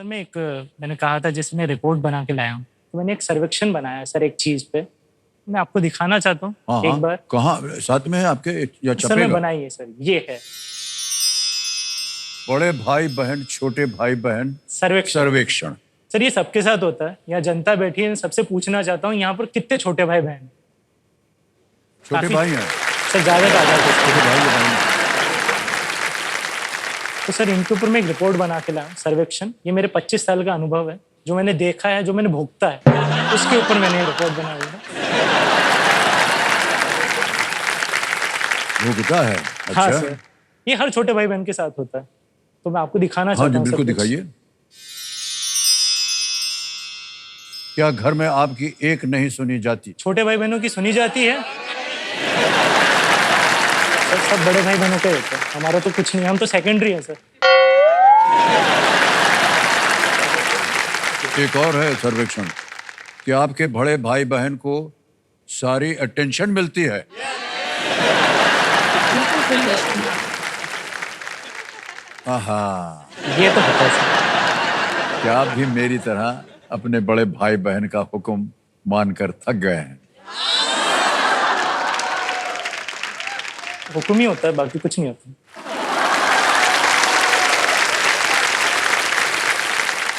Sir मैंने कहा था जिसमें रिपोर्ट बना के लाया हूँ, तो मैंने एक सर्वेक्षण बनाया है सर एक चीज पे। मैं आपको दिखाना चाहता हूँ हाँ एक हाँ, बार। कहाँ साथ में है आपके या सर मैं छपेगा? बनाई है सर, ये है बड़े भाई बहन छोटे भाई बहन सर्वेक्षण। सर्वेक्षण। सर ये सबके साथ होता है, यहाँ जनता बैठी है, मैं सबसे पूछना चाहता हूँ यहाँ पर कितने छोटे भाई बहन हैं? छोटे काफी भाई हैं? सर, ज्यादा तादाद है इसकी। छोटे भाई या बहन? तो सर इनके ऊपर मैं एक रिपोर्ट बना के लाया हूँ, सर्वेक्षण। ये मेरे 25 साल का अनुभव है, जो मैंने देखा है, जो मैंने भोगता है, उसके ऊपर मैंने ये रिपोर्ट बनाई है। भुगता है? हाँ अच्छा। सर, ये हर छोटे भाई बहन के साथ होता है, तो मैं आपको दिखाना हाँ चाहता जी, हूँ। बिल्कुल सब कुछ। दिखाइए। क्या घर में आपकी एक नहीं सुनी जाती? छोटे भाई बहनों की सुनी जाती है सर, सब बड़े भाई बहनों के होते हैं, हमारा तो कुछ नहीं, हम तो सेकेंडरी है सर। एक और है सर्वेक्षण कि आपके बड़े भाई बहन को सारी अटेंशन मिलती है। आहा, ये तो होता है सर। क्या आप भी मेरी तरह अपने बड़े भाई बहन का हुक्म मानकर थक गए हैं? हुक्म ही होता है, बाकी कुछ नहीं होता।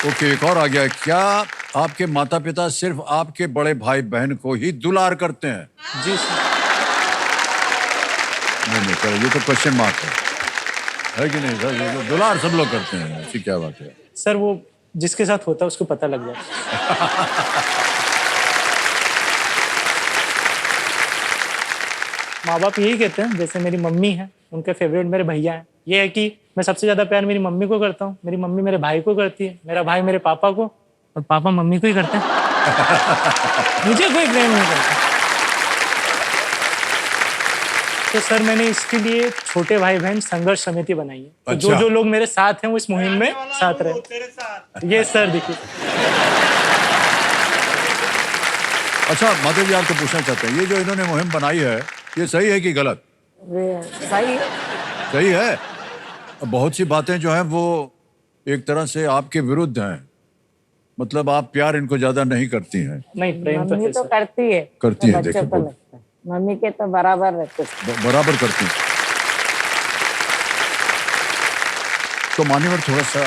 ओके, एक और आ गया। क्या आपके माता पिता सिर्फ आपके बड़े भाई बहन को ही दुलार करते हैं? जी सर। नहीं सर, ये तो क्वेश्चन मार्क है कि नहीं सर? ये तो दुलार सब लोग करते हैं, ऐसी क्या बात है? सर वो जिसके साथ होता है उसको पता लग जाता है। माँ बाप यही कहते हैं, जैसे मेरी मम्मी है, उनके फेवरेट मेरे भैया हैं। ये है कि मैं सबसे ज्यादा प्यार मेरी मम्मी को करता हूँ, मेरी मम्मी मेरे भाई को करती है, मेरा भाई मेरे पापा को, और पापा मम्मी को ही करते हैं। मुझे कोई प्रेम नहीं करता। तो सर मैंने इसके लिए छोटे भाई बहन संघर्ष समिति बनाई है। तो अच्छा। जो लोग मेरे साथ हैं वो इस मुहिम में साथ रहे। ये सर देखिए। अच्छा माता जी, आपको पूछना चाहते हैं, ये जो इन्होंने मुहिम बनाई है, ये सही है कि गलत? सही है। सही है। बहुत सी बातें जो हैं वो एक तरह से आपके विरुद्ध हैं, मतलब आप प्यार इनको ज्यादा नहीं करती हैं। नहीं, प्रेम तो मम्मी है तो सर। करती है, करती है, बच्चों देखिए, को लगता है मम्मी के तो बराबर रहते हैं। बराबर करती हैं। तो मान्यवर, थोड़ा सा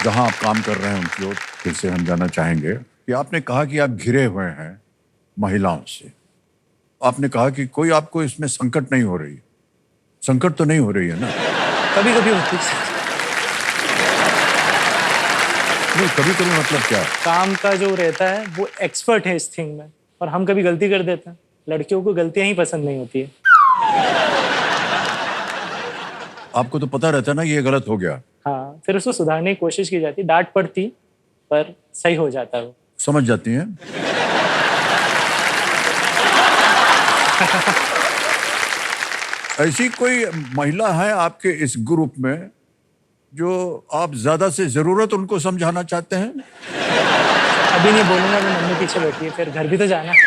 जहां आप काम कर रहे हैं उनकी ओर फिर से हम जाना चाहेंगे कि आपने कहा कि आप घिरे हुए हैं महिलाओं से। आपने कहा कि कोई आपको इसमें संकट नहीं हो रही। संकट तो नहीं हो रही है ना? कभी कभी होती है। नहीं, कभी कभी मतलब क्या? काम का जो रहता है वो एक्सपर्ट है इस थिंग में, और हम कभी गलती कर देते हैं। लड़कियों को गलतियां ही पसंद नहीं होती है। आपको तो पता रहता है ना ये गलत हो गया। हाँ, फिर उसको सुधारने की कोशिश की जाती, डांट पड़ती, पर सही हो जाता है वो। समझ जाती हैं? ऐसी कोई महिला है आपके इस ग्रुप में जो आप ज्यादा से जरूरत उनको समझाना चाहते हैं? अभी नहीं बोलूंगा, मैं मम्मी पीछे बैठी है, फिर घर भी तो जाना है।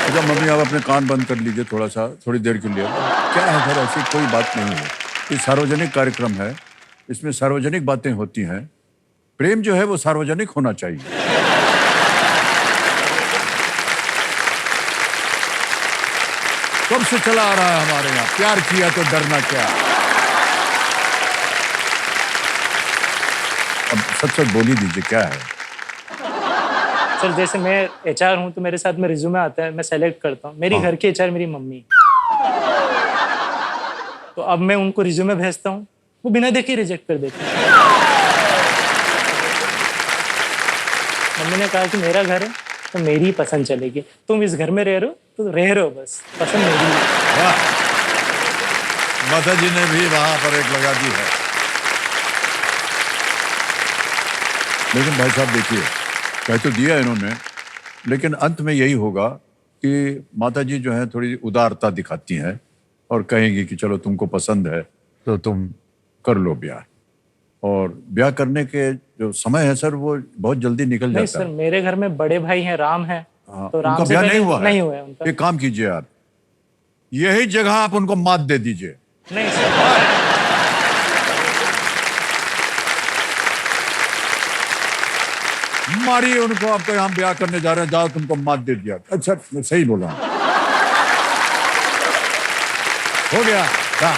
अच्छा मम्मी, आप अपने कान बंद कर लीजिए थोड़ा सा, थोड़ी देर के लिए। क्या है सर, ऐसी कोई बात नहीं है। ये सार्वजनिक कार्यक्रम है, इसमें सार्वजनिक बातें होती हैं। प्रेम जो है वो सार्वजनिक होना चाहिए। कब से चला आ रहा है हमारे यहाँ, प्यार किया तो डरना क्या। अब सच सच बोली दीजिए, क्या है? सर जैसे मैं एचआर हूँ, तो मेरे साथ में रिज्यूमे आता है, मैं सेलेक्ट करता हूँ। मेरी हाँ। घर की एचआर मेरी मम्मी। तो अब मैं उनको रिज्यूमे भेजता हूँ, वो बिना देखे रिजेक्ट कर देते हैं। मम्मी ने कहा कि मेरा घर है तो मेरी ही पसंद चलेगी, तुम इस घर में रह रहे हो तो रह रहे हो, बस पसंद मेरी है। वाह, माता जी ने भी वहां पर एक लगा दी है। लेकिन भाई साहब देखिए, कह तो दिया इन्होंने, लेकिन अंत में यही होगा कि माता जी जो है थोड़ी उदारता दिखाती हैं और कहेंगी कि चलो तुमको पसंद है तो तुम कर लो ब्याह। और ब्याह करने के जो समय है सर वो बहुत जल्दी निकल नहीं जाता सर, है। मेरे घर में बड़े भाई हैं, राम है। हाँ, तो राम उनका से ब्याह पहले नहीं हुआ है? नहीं हुआ है उनका। एक काम कीजिए आप, यही जगह आप उनको मात दे दीजिए। नहीं सर। मारिए उनको, आपको यहाँ ब्याह करने जा रहे हैं, जाओ तुमको मात दे दिया। अच्छा मैं सही बोला हो गया। हाँ।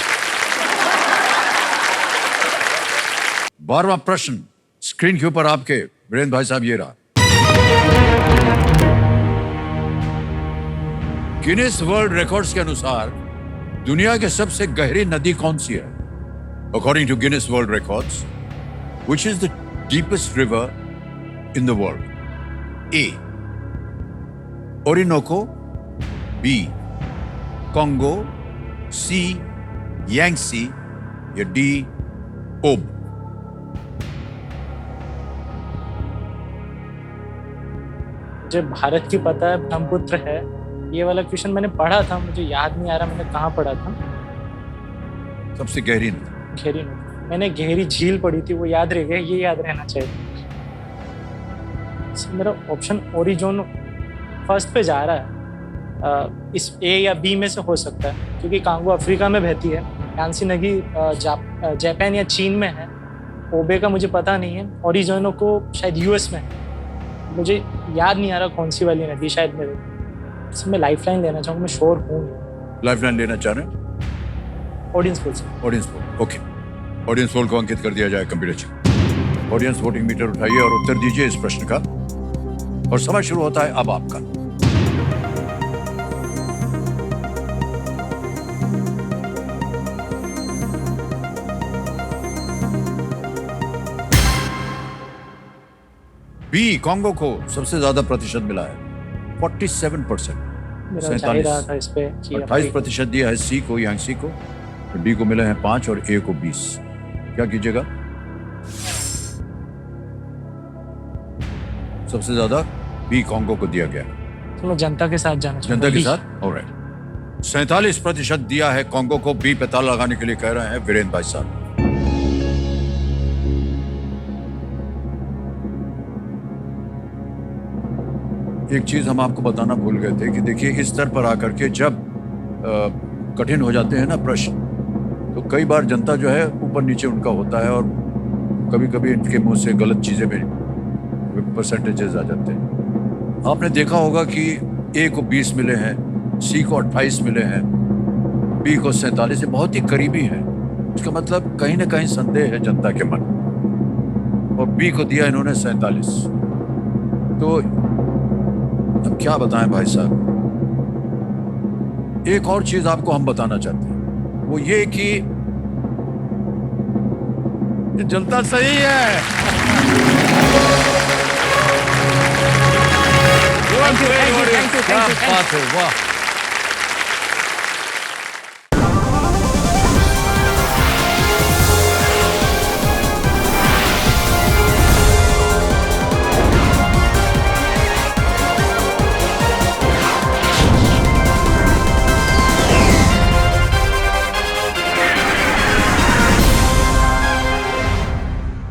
12वां प्रश्न स्क्रीन के ऊपर आपके वीरेंद्र भाई साहब, ये रहा। गिनीज वर्ल्ड रिकॉर्ड्स के अनुसार दुनिया की सबसे गहरी नदी कौन सी है? According to Guinness world records, which is the deepest river in the world? A Orinoco, B Congo, C Yangtze या डी ओब? मुझे भारत की पता है, ब्रह्मपुत्र है। ये वाला क्वेश्चन मैंने पढ़ा था, मुझे याद नहीं आ रहा मैंने कहाँ पढ़ा था। सबसे गहरी नदी? गहरी नदी मैंने गहरी झील पढ़ी थी, वो याद रह गया, ये याद रहना चाहिए। मेरा ऑप्शन ओरिजोन फर्स्ट पे जा रहा है। इस ए या बी में से हो सकता है, क्योंकि कांगो अफ्रीका में बहती है, यांसी नदी जापान या चीन में है, ओबे का मुझे पता नहीं है, ओरिजोनो को शायद यूएस में है। मुझे याद नहीं आ रहा कौन सी वाली नदी, शायद मेरे मैं लाइफलाइन लेना चाहूँगा, मैं श्योर हूँ। लाइफलाइन लेना चाह रहे हैं? ऑडियंस पोल से। Audience poll, okay. Audience poll को अंकित कर दिया जाए कंप्यूटर से। ऑडियंस वोटिंग मीटर उठाइए और उत्तर दीजिए इस प्रश्न का, और समय शुरू होता है अब आपका। बी कांगो को सबसे ज्यादा प्रतिशत मिला है, 47%। मेरा चाह रहा था इस पे कि 28% दिया है सी को, यांगसी को। डी को मिले हैं 5 और ए को 20। क्या कीजिएगा? सबसे ज्यादा बी कांगो को दिया गया। तो मैं जनता के साथ जाना चाहूँगा। जनता के साथ? ऑलराइट। 47% दिया है कांगो को। बी पे ताला लगाने के लिए कह रहे हैं वीरेंद्र भाई साहब। एक चीज हम आपको बताना भूल गए थे कि देखिए, इस स्तर पर आकर के जब कठिन हो जाते हैं ना प्रश्न, तो कई बार जनता जो है ऊपर नीचे उनका होता है, और कभी कभी इनके मुंह से गलत चीजें में परसेंटेजेस आ जाते हैं। आपने देखा होगा कि ए को 20 मिले हैं, सी को 28 मिले हैं, बी को 47, बहुत ही करीबी है। इसका मतलब कहीं ना कहीं संदेह है जनता के मन, और बी को दिया इन्होंने 47। तो अब क्या बताएं भाई साहब। एक और चीज आपको हम बताना चाहते हैं, वो ये कि जनता सही है। Thank you, thank you, thank you, क्या thank you, thank you. बात है, वाह।